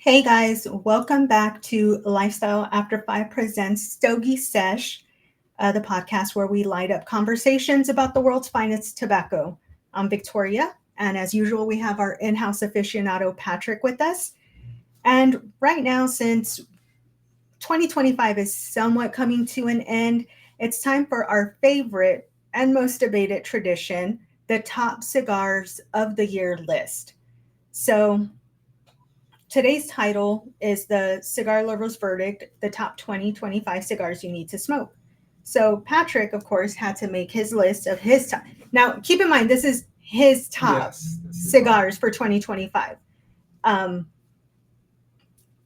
Hey guys, welcome back to Lifestyle After 5 presents Stogie Sesh, the podcast where we light up conversations about the world's finest tobacco. I'm Victoria, and as usual, we have our in-house aficionado Patrick with us. And right now, since 2025 is somewhat coming to an end, it's time for our favorite and most debated tradition, the top cigars of the year list. So today's title is the Cigar Lover's Verdict, the top 2025 cigars you need to smoke. So Patrick, of course, had to make his list of his top. Now, keep in mind, this is his top cigars for 2025.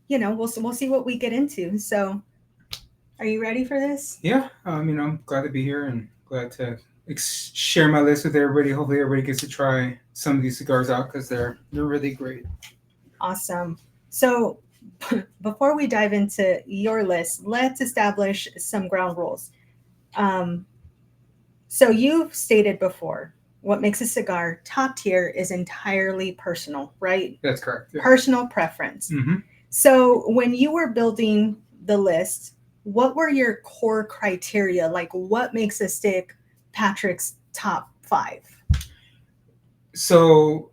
We'll see what we get into. So, are you ready for this? Yeah, I'm glad to be here and glad to share my list with everybody. Hopefully, everybody gets to try some of these cigars out because they're really great. Awesome. So, before we dive into your list, let's establish some ground rules. So you've stated before, what makes a cigar top tier is entirely personal, right? That's correct. Yeah. Personal preference. Mm-hmm. So when you were building the list, what were your core criteria? Like, what makes a stick Patrick's top 5? So,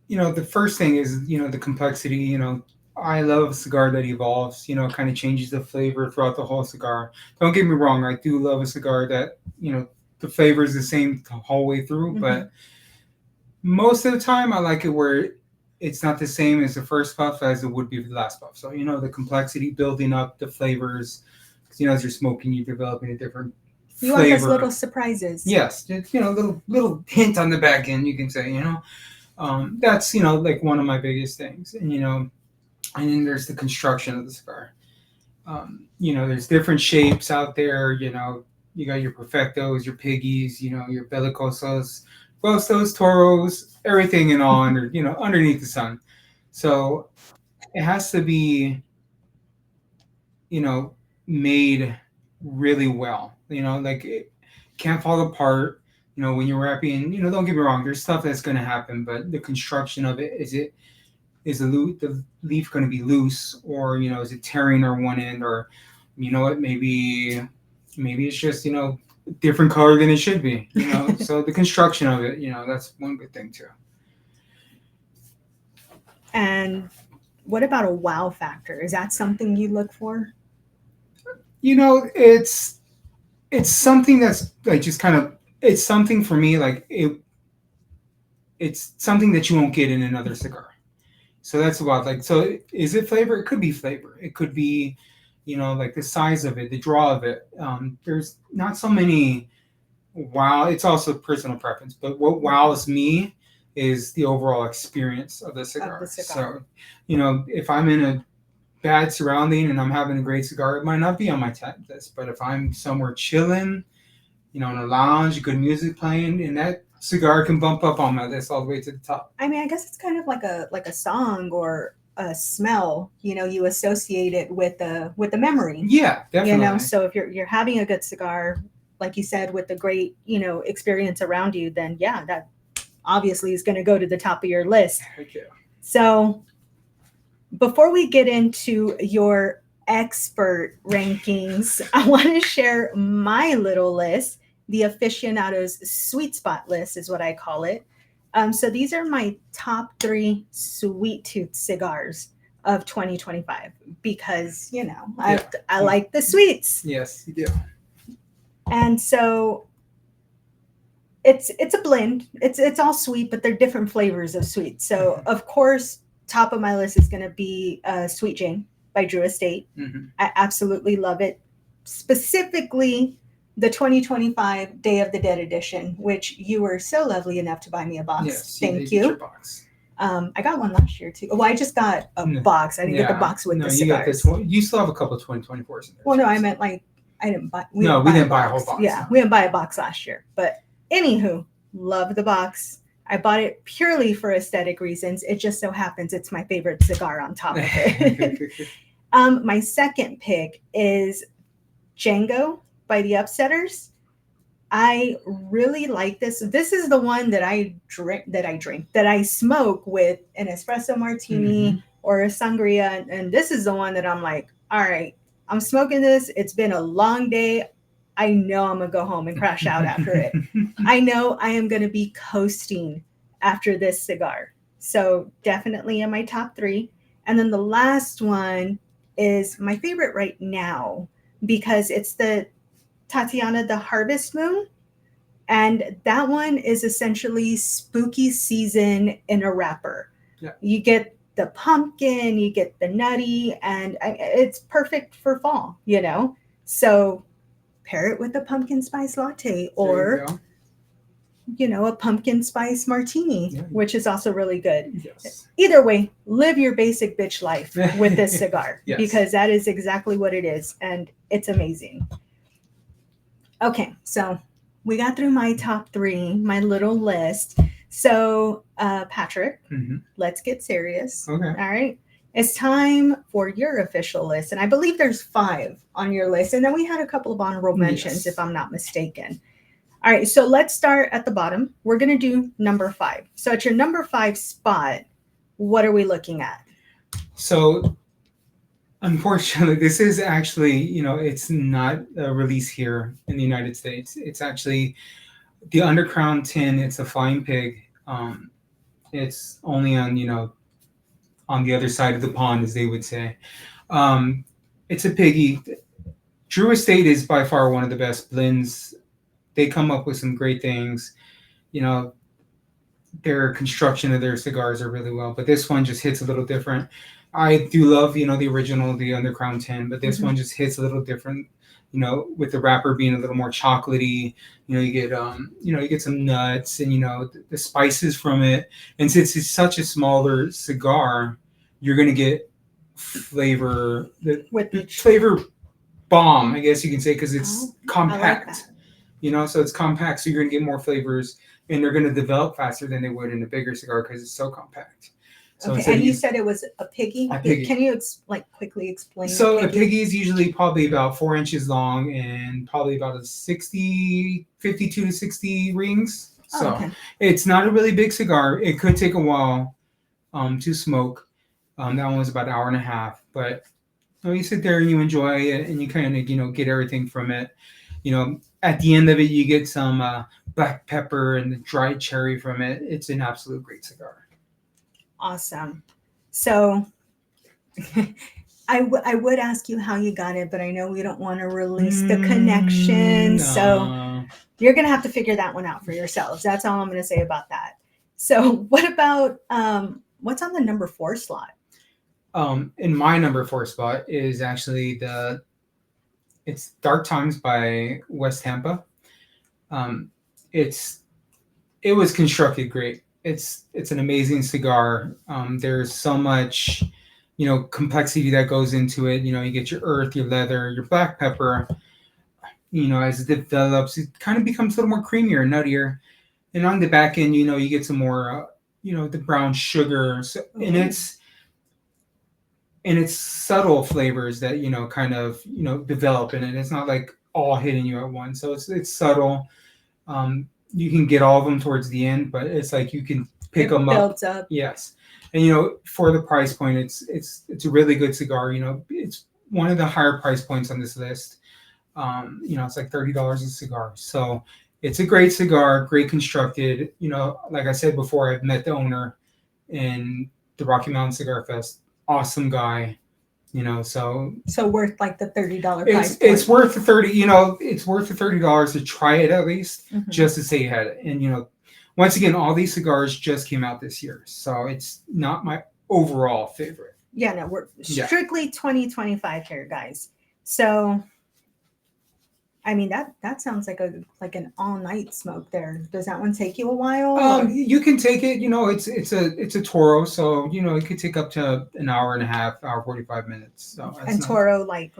the first thing is, the complexity. I love a cigar that evolves, kind of changes the flavor throughout the whole cigar. Don't get me wrong, I do love a cigar that, the flavor is the same the whole way through, Mm-hmm. but most of the time I like it where it's not the same as the first puff as it would be the last puff. So, the complexity building up the flavors, because, as you're smoking, you're developing a different You flavor. want those little surprises. Yes, little hint on the back end, you can say, that's, like one of my biggest things. And, and then there's the construction of the cigar. There's different shapes out there, you got your perfectos, your piggies, your bellicosos, Bostos, toros, everything and all under, underneath the sun. So it has to be, made really well. Like it can't fall apart. When you're wrapping, don't get me wrong, there's stuff that's going to happen, but the construction of it, is the leaf going to be loose, or, is it tearing on one end, or, maybe it's just, different color than it should be, so the construction of it, that's one good thing too. And what about a wow factor? Is that something you look for? It's something that's like just kind of, it's something for me, like it's something that you won't get in another cigar. So that's about, like, so is it flavor? It could be flavor. It could be, like the size of it, the draw of it. There's not so many wow. It's also personal preference, but what wows me is the overall experience of the cigar. So, if I'm in a bad surrounding and I'm having a great cigar, it might not be on my top list. But if I'm somewhere chilling, in a lounge, good music playing, and that cigar can bump up on my list all the way to the top. I mean, I guess it's kind of like a song or a smell. You associate it with the memory. Yeah, definitely. So if you're having a good cigar, like you said, with the great experience around you, then yeah, that obviously is going to go to the top of your list. Thank you. So before we get into your expert rankings, I want to share my little list. The aficionado's sweet spot list is what I call it. So these are my top 3 sweet tooth cigars of 2025 because, I like the sweets. Yes, you do. And so it's a blend. It's all sweet, but they're different flavors of sweet. So, of course, top of my list is going to be Sweet Jane by Drew Estate. Mm-hmm. I absolutely love it. Specifically, the 2025 Day of the Dead edition, which you were so lovely enough to buy me a box. Yes, thank you. Your box. I got one last year too. Well, I just got a box. I didn't get the box with the cigars. You still have a couple of 2024s in there. Well, no, I meant like I didn't buy. We didn't buy a whole box. Yeah, we didn't buy a box last year. But anywho, love the box. I bought it purely for aesthetic reasons. It just so happens it's my favorite cigar on top of it. My second pick is Django by the Upsetters. I really like this. This is the one that I smoke with an espresso martini, or a sangria. And this is the one that I'm like, all right, I'm smoking this. It's been a long day. I know I'm going to go home and crash out after it. I know I am going to be coasting after this cigar. So definitely in my top 3. And then the last one is my favorite right now because it's the Tatiana the Harvest Moon. And that one is essentially spooky season in a wrapper. Yeah. You get the pumpkin, you get the nutty, and it's perfect for fall, you know? So pair it with a pumpkin spice latte or, you know, a pumpkin spice martini, which is also really good. Yes. Either way, live your basic bitch life with this cigar because that is exactly what it is. And it's amazing. Okay, so we got through my top 3, my little list. So, Patrick, let's get serious. Okay. All right. It's time for your official list. And I believe there's 5 on your list. And then we had a couple of honorable mentions, if I'm not mistaken. All right. So let's start at the bottom. We're going to do number 5. So at your number 5 spot, what are we looking at? So unfortunately, this is actually, you know, it's not a release here in the United States. It's actually the Undercrown tin. It's a Flying Pig. It's only on, you know, on the other side of the pond, as they would say. It's a piggy. Drew Estate is by far one of the best blends. They come up with some great things. You know, their construction of their cigars are really well, but this one just hits a little different. I do love, you know, the original, the Undercrown tin, but this one just hits a little different. You know, with the wrapper being a little more chocolatey, you know, you get some nuts and, you know, the spices from it. And since it's such a smaller cigar, you're going to get flavor, the flavor bomb, I guess you can say, because it's compact, like you know, so it's compact. So you're going to get more flavors and they're going to develop faster than they would in a bigger cigar because it's so compact. So okay, and you said it was a piggy? A piggy. Can you quickly explain? So a piggy is usually probably about 4 inches long and probably about a 52 to 60 rings. So it's not a really big cigar. It could take a while to smoke. That one was about an hour and a half. But you know, you sit there and you enjoy it and you kind of, you know, get everything from it. You know, at the end of it, you get some black pepper and the dried cherry from it. It's an absolute great cigar. Awesome. So I would ask you how you got it, but I know we don't want to release the connection. No. So you're going to have to figure that one out for yourselves. That's all I'm going to say about that. So what about what's on the number 4 slot? In my number 4 spot is actually it's Dark Times by West Tampa. It was constructed great. It's an amazing cigar. There's so much, you know, complexity that goes into it. You know, you get your earth, your leather, your black pepper. You know, as it develops, it kind of becomes a little more creamier and nuttier. And on the back end, you know, you get some more, you know, the brown sugar. So, and it's subtle flavors that, you know, kind of, you know, develop in it. It's not like all hitting you at once. So it's subtle. You can get all of them towards the end, but it's like you can pick them up. Builds up. Yes. And, you know, for the price point, it's a really good cigar. You know, it's one of the higher price points on this list. You know, it's like $30 a cigar. So it's a great cigar, great constructed. You know, like I said before, I've met the owner in the Rocky Mountain Cigar Fest. Awesome guy. You know, so worth like the $30 price. It's worth the $30. You know, it's worth the $30 to try it at least, just to say you had it. And you know, once again, all these cigars just came out this year, so it's not my overall favorite. Yeah, no, we're strictly 2025 here, guys. So, I mean that sounds like an all night smoke there. Does that one take you a while? You can take it. You know, it's a Toro, so you know it could take up to an hour and a half, hour 45 minutes. So and Toro like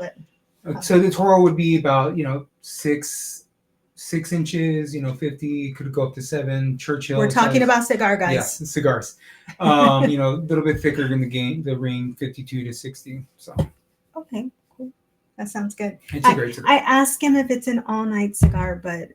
so the Toro would be about, you know, 6 inches. You know, 50 could go up to 7. Churchill. We're talking about cigar, guys. Yes, cigars. You know, a little bit thicker than the ring, 52 to 60. So okay. That sounds good. It's a great cigar. I asked him if it's an all-night cigar, but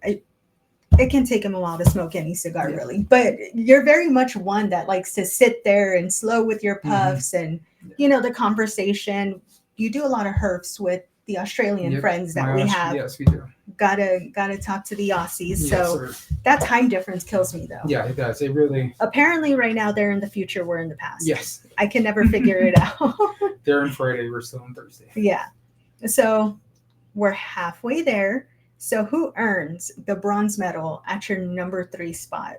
it can take him a while to smoke any cigar, really. But you're very much one that likes to sit there and slow with your puffs and, the conversation. You do a lot of herfs with the Australian friends that we have. Yes, we do. Gotta talk to the Aussies. Yes, So sir. that time difference kills me, though. Yeah, it does. It really. Apparently, right now they're in the future. We're in the past. Yes. I can never figure it out. They're on Friday. We're still on Thursday. Yeah. So we're halfway there. So who earns the bronze medal at your number 3 spot?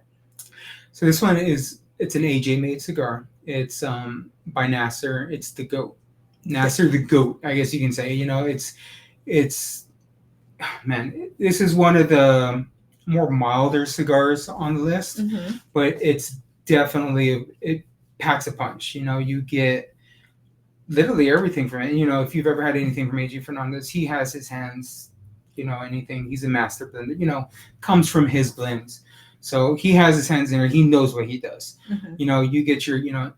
So this one it's an AJ made cigar. It's by Nasser. It's the GOAT. Nasser the GOAT, I guess you can say. It's man, this is one of the more milder cigars on the list, but it's definitely, it packs a punch. You get literally everything from it. If you've ever had anything from AJ Fernandez, he has his hands, anything. He's a master blender, comes from his blends. So he has his hands in it. He knows what he does. You get your,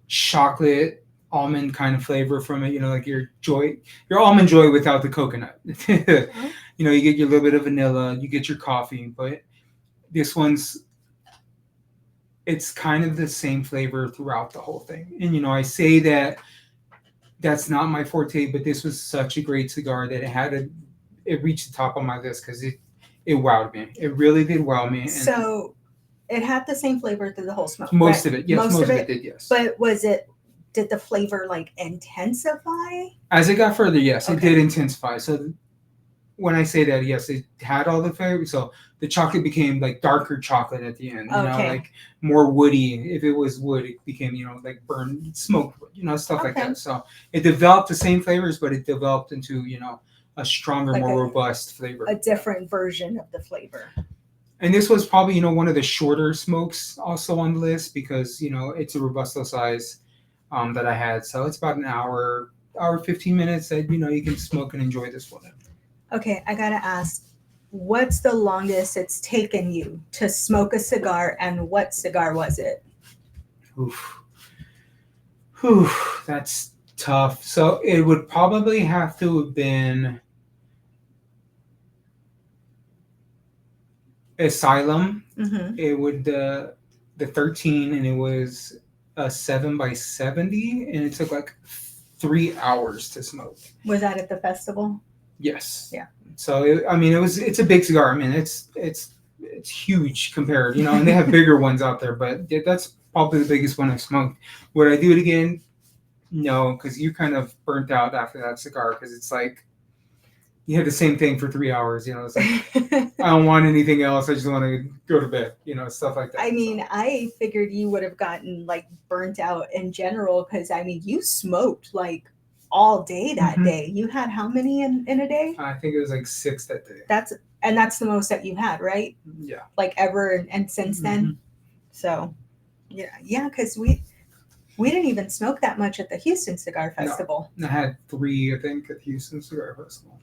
chocolate almond kind of flavor from it, like your almond joy without the coconut. You get your little bit of vanilla, you get your coffee, but this it's kind of the same flavor throughout the whole thing. And I say that's not my forte, but this was such a great cigar that it reached the top of my list because it wowed me. It really did wow me. And so it had the same flavor through the whole smoke. Most of it, yes. Most of it did, yes. But did the flavor intensify? As it got further, yes, it did intensify. So when I say that, yes, it had all the flavor. So the chocolate became darker chocolate at the end, more woody. If it was wood, it became, burned smoked wood, stuff like that. So it developed the same flavors, but it developed into, a stronger, more robust flavor. A different version of the flavor. And this was probably, one of the shorter smokes also on the list because, it's a Robusto size that I had. So it's about an hour 15 minutes that, you can smoke and enjoy this one. Okay, I got to ask, what's the longest it's taken you to smoke a cigar, and what cigar was it? That's tough. So it would probably have to have been Asylum. It would the 13, and it was a 7x70, and it took 3 hours to smoke. Was that at the festival? Yes. Yeah. So it's a big cigar. I mean, it's huge compared, and they have bigger ones out there, but that's probably the biggest one I've smoked. Would I do it again? No, because you kind of burnt out after that cigar because it's you had the same thing for 3 hours, it's I don't want anything else. I just want to go to bed, stuff like that. I mean, I figured you would have gotten burnt out in general because you smoked all day that day. You had how many in a day? I think it was 6 that day. That's the most that you had, right? Yeah. Ever and since then. So, yeah, because we didn't even smoke that much at the Houston Cigar Festival. No, I had 3, I think, at Houston Cigar Festival.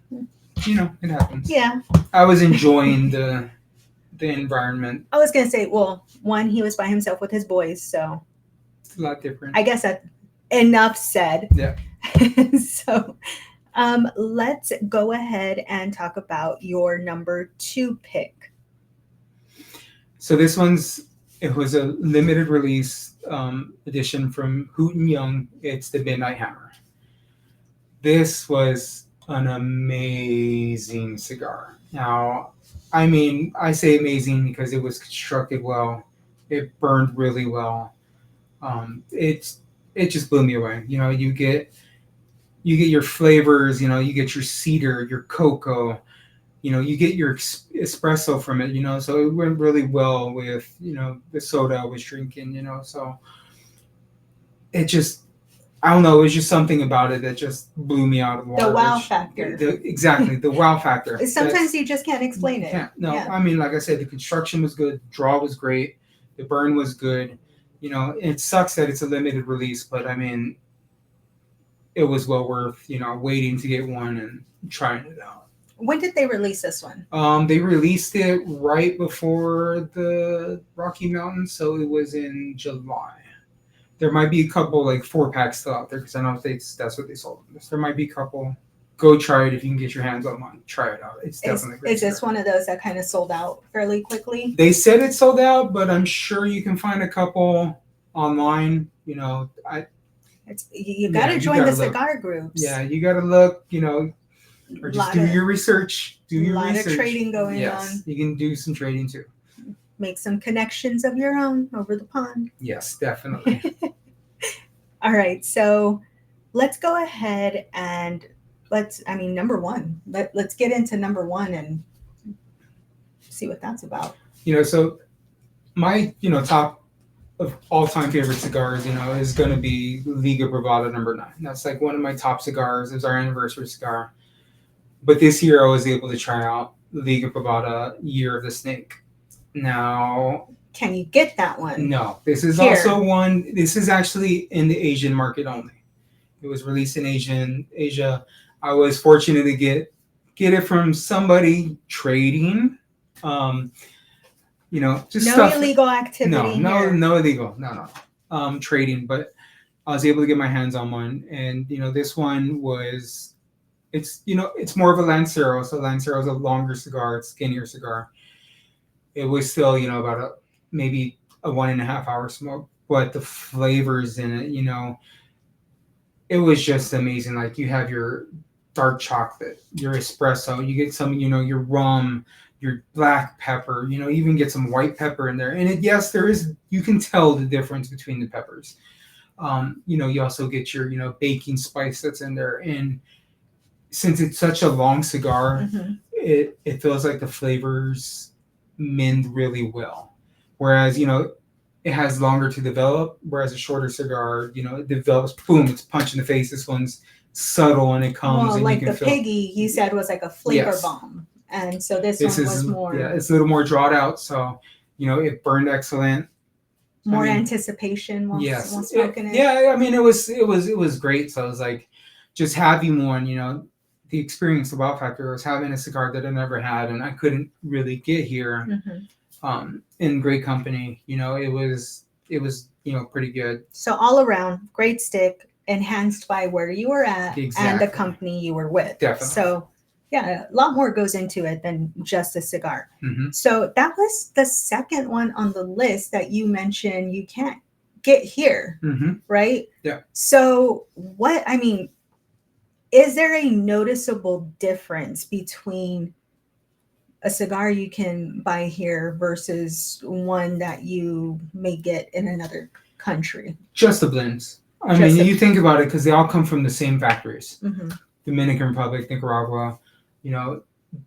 It happens. Yeah. I was enjoying the environment. I was gonna say, well, one, he was by himself with his boys, so it's a lot different. I guess that enough said. Yeah. So let's go ahead and talk about your number 2 pick. So this it was a limited release edition from Hoot and Young. It's the Midnight Hammer. This was an amazing cigar. Now, I say amazing because it was constructed well. It burned really well. It just blew me away. You get your flavors. You get your cedar, your cocoa. You get your espresso from it. So it went really well with the soda I was drinking. So it just, I don't know. It was just something about it that just blew me out of the water. The wow factor. Exactly, the wow factor. Sometimes you just can't explain it. No, yeah. Like I said, the construction was good. The draw was great. The burn was good. It sucks that it's a limited release, but it was well worth, waiting to get one and trying it out. When did they release this one? They released it right before the Rocky Mountains, so it was in July. There might be a couple 4-packs still out there because I don't think that's what they sold. There might be a couple. go try it if you can get your hands on one. Try it out. It's definitely great. Is this one of those that kind of sold out fairly quickly? They said it sold out, but I'm sure you can find a couple online. You know, you got to join the cigar groups. Yeah, you got to look. You know, or just do your research. Do your research. A lot of trading going on. Yes, you can do some trading too. Make some connections of your own over the pond. Yes, definitely. All right, so let's go ahead and number one. Let's get into number one and see what that's about. You know, so my top of all-time favorite cigars, is going to be Liga Bravada number 9. That's like one of my top cigars. It was our anniversary cigar. But this year I was able to try out Liga Bravada Year of the Snake. Now, can you get that one? No, this is also one. This is actually in the Asian market only. It was released in Asia. I was fortunate to get it from somebody trading. Just no stuff. Illegal activity. No illegal. No. Trading, but I was able to get my hands on one, and this one was. It's more of a Lancero. So Lancero is a longer cigar, it's skinnier cigar. It was still, about maybe a 1.5 hour smoke, but the flavors in it, it was just amazing. Like you have your dark chocolate, your espresso, you get some, your rum, your black pepper, even get some white pepper in there. And you can tell the difference between the peppers. You also get your, baking spice that's in there. And since it's such a long cigar, it feels like the flavors mend really well. Whereas, it has longer to develop, whereas a shorter cigar, it develops, boom, it's punch in the face. This one's subtle and it comes. Well, and like you can the Piggy, you said was like a flavor bomb. And so this one was more. Yeah, it's a little more drawed out. So, it burned excellent. More anticipation while smoking it. Yeah, I mean, it was great. So I was like, just having one, the experience, the wow factor was having a cigar that I never had and I couldn't really get here. In great company. It was pretty good. So all around, great stick, enhanced by where you were at and the company you were with. Definitely. So yeah, a lot more goes into it than just a cigar. Mm-hmm. So that was the second one on the list that you mentioned you can't get here, right? Yeah. So is there a noticeable difference between a cigar you can buy here versus one that you may get in another country? Just the blends. You think about it, because they all come from the same factories. Dominican Republic, Nicaragua,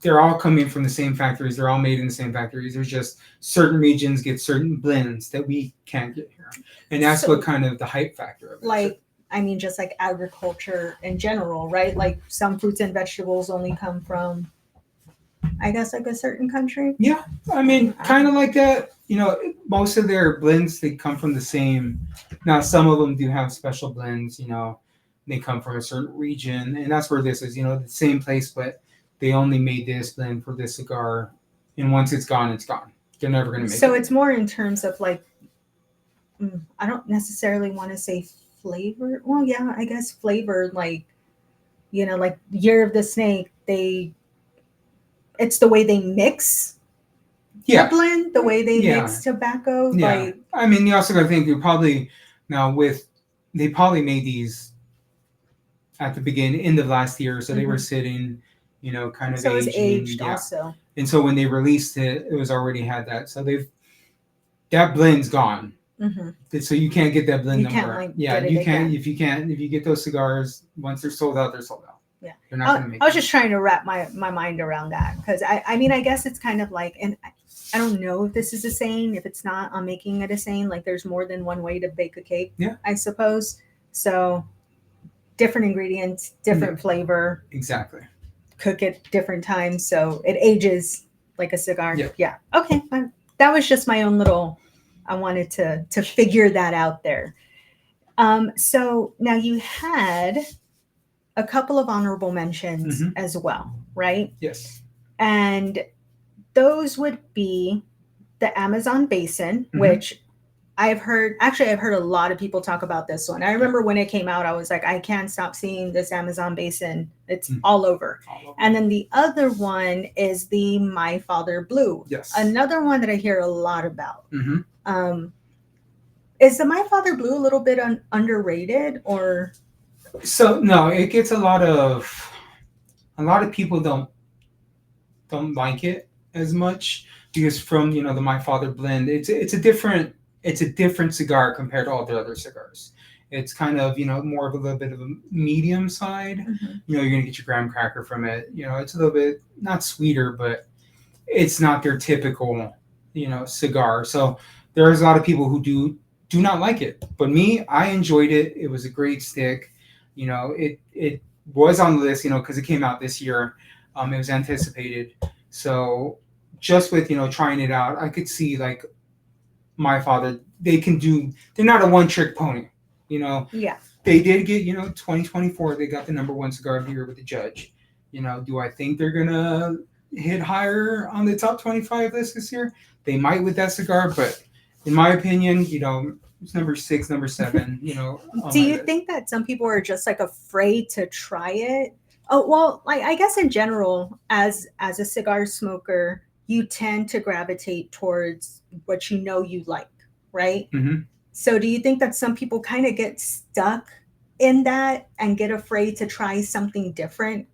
they're all coming from the same factories. They're all made in the same factories. There's just certain regions get certain blends that we can't get here. And that's what kind of the hype factor of it. Just like agriculture in general, right? Like some fruits and vegetables only come from, I guess, like a certain country. Yeah, kind of like that. Most of their blends, they come from the same. Now, some of them do have special blends. They come from a certain region, and that's where this is. The same place, but they only made this blend for this cigar, and once it's gone, it's gone. They're never going to make it. So it's more in terms of like, I don't necessarily want to say flavor. Well, yeah, I guess flavor. Like, like Year of the Snake, it's the way they mix the blend, the way they mix tobacco. Yeah. You also got to think they probably made these at the beginning, end of last year. So they were sitting, kind of so aging. It's aged also. And so when they released it, it was already had that. So that blend's gone. So you can't get that blend number. You can't. If you get those cigars, once they're sold out, they're sold out. Yeah. They're not gonna make I was just trying to wrap my mind around that, because I guess it's kind of like, and I don't know if this is a saying. If it's not, I'm making it a saying. Like there's more than one way to bake a cake. Yeah. I suppose. So different ingredients, different flavor. Exactly. Cook at different times, so it ages like a cigar. Yeah. Okay. That was just my own little. I wanted to figure that out there. So now you had a couple of honorable mentions as well, right? Yes. And those would be the Amazon Basin, which I've heard a lot of people talk about this one. I remember when it came out, I was like, I can't stop seeing this Amazon basin. It's all over. And then the other one is the My Father Blue. Yes. Another one that I hear a lot about. Mm-hmm. Is the My Father Blue a little bit underrated, or? So no, it gets a lot of people don't like it as much because from the My Father blend, it's a different cigar compared to all the other cigars. It's kind of more of a little bit of a medium side. Mm-hmm. You're gonna get your graham cracker from it. It's a little bit not sweeter, but it's not their typical cigar. So there's a lot of people who do not like it, but me, I enjoyed it. It was a great stick. It was on the list, because it came out this year. It was anticipated. So just with, trying it out, I could see like My Father, they're not a one trick pony, Yeah. They did get, 2024, they got the #1 cigar of the year with the judge. Do I think they're going to hit higher on the top 25 list this year? They might with that cigar, but in my opinion, it's number 6, number 7, Do you think that some people are just like afraid to try it? Oh, well, like I guess in general, as a cigar smoker, you tend to gravitate towards what you like, right? Mm-hmm. So do you think that some people kind of get stuck in that and get afraid to try something different?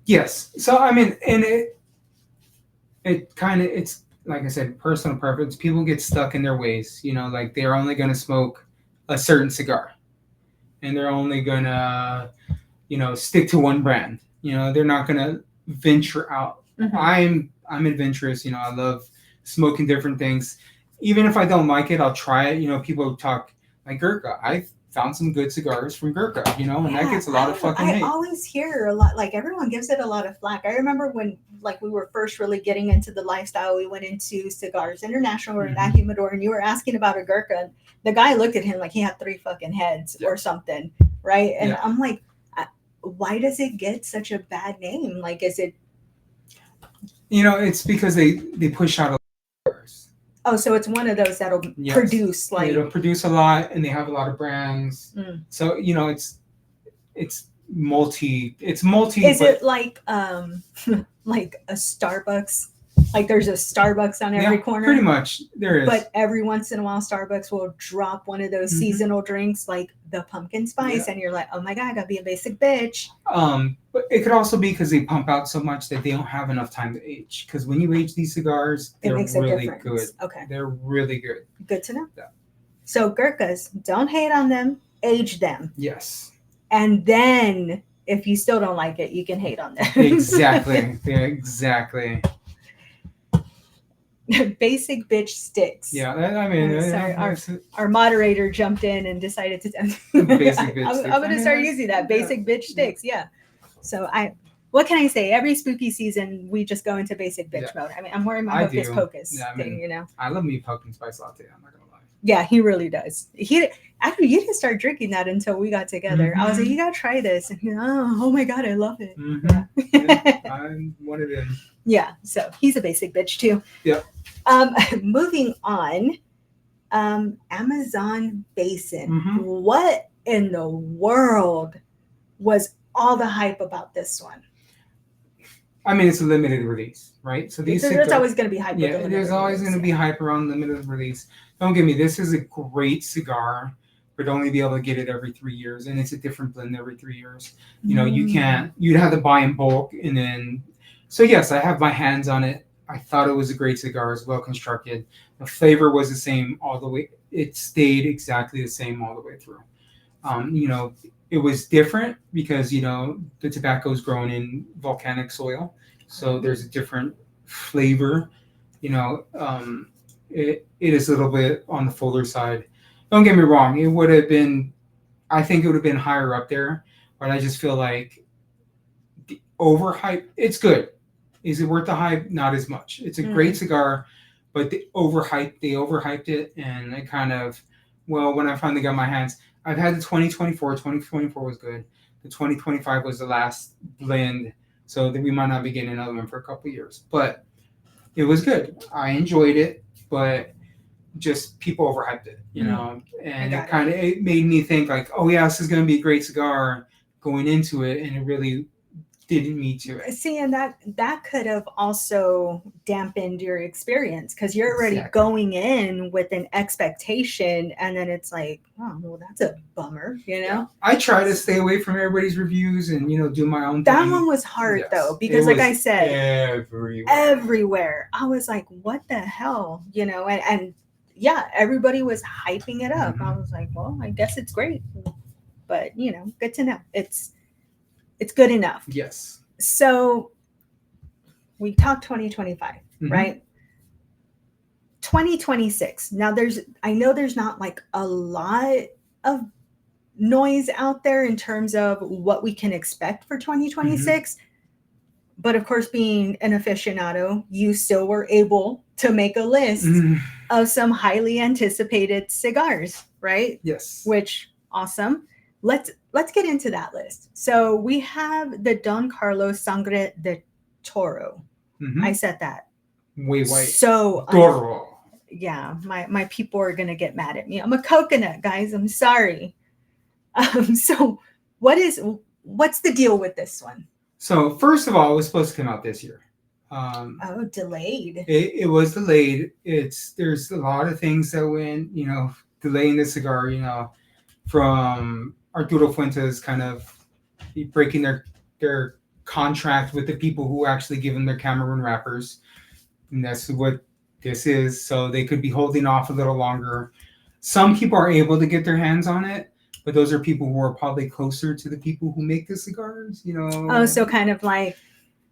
Yes. So I mean, and it's like I said, personal preference. People get stuck in their ways, like they're only going to smoke a certain cigar and they're only going to, stick to one brand. They're not going to venture out. Mm-hmm. I'm adventurous. I love smoking different things. Even if I don't like it, I'll try it. People talk like Gurkha. I found some good cigars from Gurkha, and that gets a lot of fucking hate. I always hear a lot, like everyone gives it a lot of flack. I remember when like we were first really getting into the lifestyle, we went into Cigars International or in that humidor, and you were asking about a Gurkha. And the guy looked at him like he had 3 fucking heads or something, right? And I'm like, why does it get such a bad name? Like, is it? It's because they push out a lot of cigars. Oh, so it's one of those that'll produce like it'll produce a lot, and they have a lot of brands. So it's multi. Is it like like a Starbucks? Like there's a Starbucks on every corner? Pretty much there is. But every once in a while, Starbucks will drop one of those seasonal drinks like the pumpkin spice, and you're like, oh my God, I gotta be a basic bitch. But it could also be because they pump out so much that they don't have enough time to age. Because when you age these cigars, they're really good. Okay. They're really good. Good to know. Yeah. So Gurkhas, don't hate on them, age them. Yes. And then if you still don't like it, you can hate on them. Exactly. Exactly. Basic bitch sticks. Yeah, I mean, sorry, our moderator jumped in and decided to. Basic bitch sticks. I'm going to start using that. Basic bitch sticks. Yeah. So what can I say? Every spooky season, we just go into basic bitch mode. I mean, I'm wearing my Hocus Pocus thing, I love me pumpkin spice latte. I'm not gonna lie. Yeah, he really does. Actually, you didn't start drinking that until we got together. I was like, you gotta try this. And oh my God, I love it. Yeah, I'm one of them. Yeah, so he's a basic bitch too. Yeah. Moving on, Amazon basin. What in the world was all the hype about this one? I mean, it's a limited release, right? So there's always going to be hype. Yeah, there's always going to be hype around limited release. Don't get me. This is a great cigar, but only be able to get it every 3 years, and it's a different blend every 3 years. You can't. You'd have to buy in bulk, and then. So yes, I have my hands on it. I thought it was a great cigar. It's well constructed. The flavor was the same all the way. It stayed exactly the same all the way through. It was different because, the tobacco is grown in volcanic soil. So there's a different flavor. It is a little bit on the fuller side. Don't get me wrong. I think it would have been higher up there, but I just feel like the overhype, it's good. Is it worth the hype? Not as much. It's a great cigar, but they overhyped it. And it kind of, when I finally got my hands, I've had the 2024. 2024 was good. The 2025 was the last blend. So we might not be getting another one for a couple of years. But it was good. I enjoyed it. But just people overhyped it, you know, and it made me think like, oh yeah, this is going to be a great cigar going into it, and it really didn't meet to it. See, and that could have also dampened your experience because you're already going in with an expectation, and then it's like, oh, well, that's a bummer, you know? Yeah. I try to stay away from everybody's reviews and, you know, do my own thing. That one was hard, though, because like I said, everywhere. I was like, what the hell, you know? And yeah, everybody was hyping it up. I was like, well, I guess it's great. But, you know, good to know. It's good enough. Yes. So we talked 2025, right? 2026. Now I know there's not like a lot of noise out there in terms of what we can expect for 2026. But of course, being an aficionado, you still were able to make a list of some highly anticipated cigars, right? Yes. Which, awesome. Let's get into that list. So we have the Don Carlos Sangre de Toro. I said that. Wait. So Toro. Yeah, my people are gonna get mad at me. I'm a coconut, guys. I'm sorry. So what's the deal with this one? So first of all, it was supposed to come out this year. Delayed. It was delayed. There's a lot of things that went, you know, delaying the cigar, you know, from Arturo Fuentes kind of breaking their contract with the people who actually give them their Cameroon wrappers. And that's what this is. So they could be holding off a little longer. Some people are able to get their hands on it, but those are people who are probably closer to the people who make the cigars, you know. Oh, so kind of like,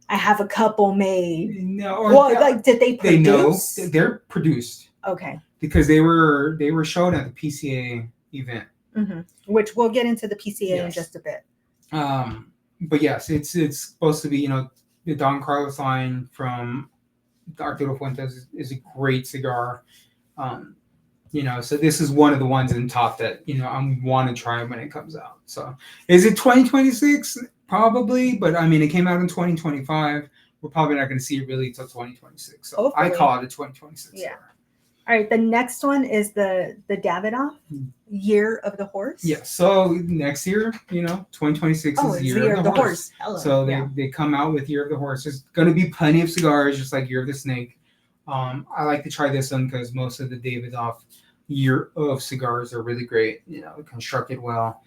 I have a couple made. No, like, did they produce? They know they're produced. Okay. Because they were shown at the PCA event. Which we'll get into the PCA in just a bit. But yes, it's supposed to be, you know, the Don Carlos line from Arturo Fuentes is a great cigar. You know, so this is one of the ones in top that, you know, I want to try when it comes out. So is it 2026? Probably, but I mean, it came out in 2025. We're probably not going to see it really until 2026. So hopefully. I call it a 2026 cigar. All right, the next one is the Davidoff, Year of the Horse. Yeah, so next year, you know, 2026 is Year of the Horse. Hello. So they come out with Year of the Horse. There's going to be plenty of cigars, just like Year of the Snake. I like to try this one because most of the Davidoff Year of cigars are really great, you know, constructed well.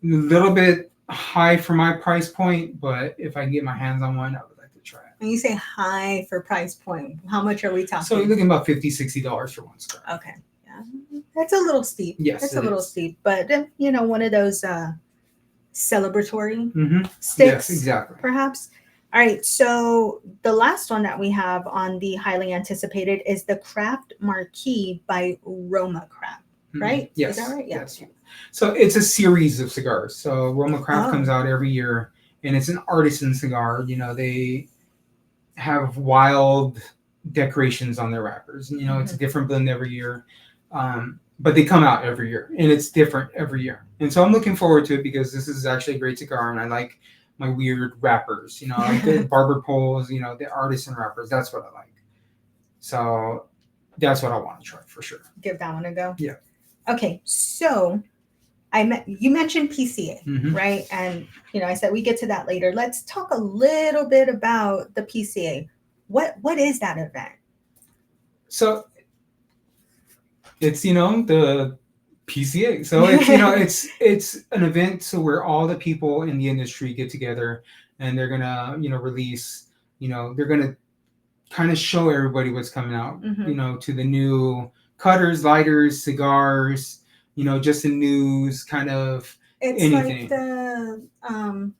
A little bit high for my price point, but if I can get my hands on one, I would like to try it. When you say high for price point, how much are we talking? So you're looking about $50-$60 for one cigar. Okay. Yeah. That's a little steep. Yes. It's a little steep, but you know, one of those celebratory sticks. Yes, exactly. Perhaps. All right. So the last one that we have on the highly anticipated is the Craft Marquis by Roma Craft. Right? Yes. Is that right? Yeah. Yes. So it's a series of cigars. So Roma Craft comes out every year, and it's an artisan cigar. You know, they have wild decorations on their wrappers. And, you know, it's a different blend every year. But they come out every year, and it's different every year. And so I'm looking forward to it because this is actually a great cigar, and I like my weird wrappers. You know, I like the barber poles, you know, the artisan wrappers. That's what I like. So that's what I want to try for sure. Give that one a go. Yeah. Okay, so you mentioned PCA, right? And you know, I said we get to that later. Let's talk a little bit about the PCA. What is that event? So it's, you know, the PCA. So it's, you know, it's an event so where all the people in the industry get together and they're gonna, you know, release, you know, they're gonna kind of show everybody what's coming out, you know, to the new cutters, lighters, cigars, you know, just the news, kind of anything. Like the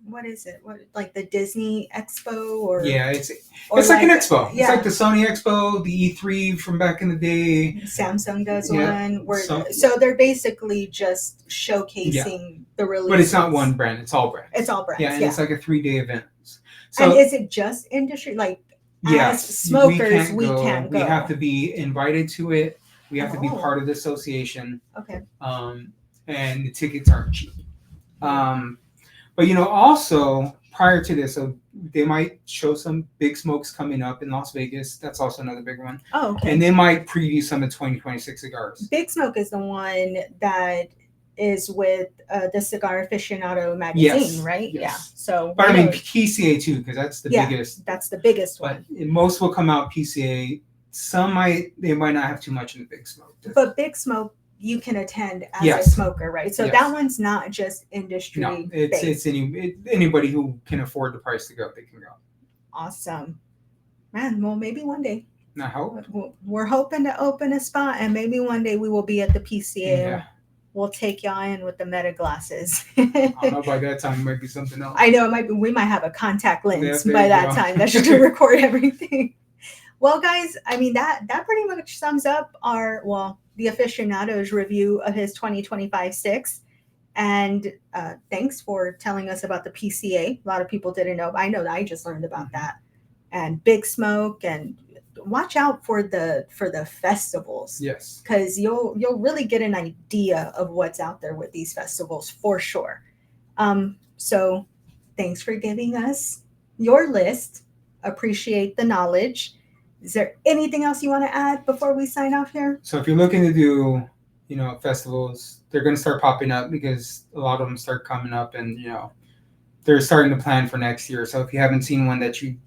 what is it? What, like the Disney Expo or? Yeah, it's like an expo. Yeah. It's like the Sony Expo, the E3 from back in the day. Samsung does one where so they're basically just showcasing the release. But it's not one brand; it's all brands. It's all brands. Yeah, and it's like a 3-day event. So, and is it just industry? Like, as smokers, we can't go. We have to be invited to it. We have to be part of the association. Okay. And the tickets aren't cheap. But, you know, also prior to this, so they might show some big smokes coming up in Las Vegas. That's also another big one. Oh, okay. And they might preview some of 2026 cigars. Big Smoke is the one that is with the Cigar Aficionado magazine, right? Yes. Yeah. So, But I mean PCA too, because that's the biggest. That's the biggest But one. most will come out PCA. Some they might not have too much in the Big Smoke. But Big Smoke, you can attend as Yes. a smoker, right? So Yes. that one's not just industry. No, it's anybody who can afford the price to go, they can go. Awesome, man. Well, maybe one day. I hope. We're hoping to open a spot, and maybe one day we will be at the PCA. Yeah. We'll take y'all in with the meta glasses. I don't know, by that time it might be something else. I know it might be. We might have a contact lens Yeah, by that go. time. That should record everything. Well, guys, I mean that pretty much sums up the aficionado's review of his 2025 six. And thanks for telling us about the PCA. A lot of people didn't know. I know that I just learned about that. And Big Smoke, and watch out for the festivals. Yes. Because you'll really get an idea of what's out there with these festivals for sure. So thanks for giving us your list. Appreciate the knowledge. Is there anything else you want to add before we sign off here? So if you're looking to do, festivals, they're going to start popping up because a lot of them start coming up, and they're starting to plan for next year. So if you haven't seen one that you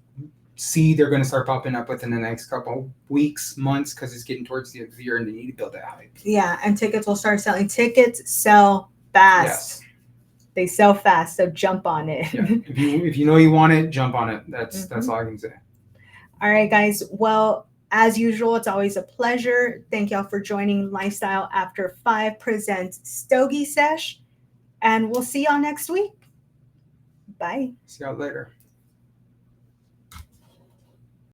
see, they're going to start popping up within the next couple weeks, months, because it's getting towards the end of the year and they need to build that hype. Yeah, and tickets will start selling. Tickets sell fast. Yes. They sell fast, so jump on it. Yeah. If you know you want it, jump on it. That's all I can say. All right, guys. Well, as usual, it's always a pleasure. Thank y'all for joining Lifestyle After 5 presents Stogie Sesh, and we'll see y'all next week. Bye. See y'all later.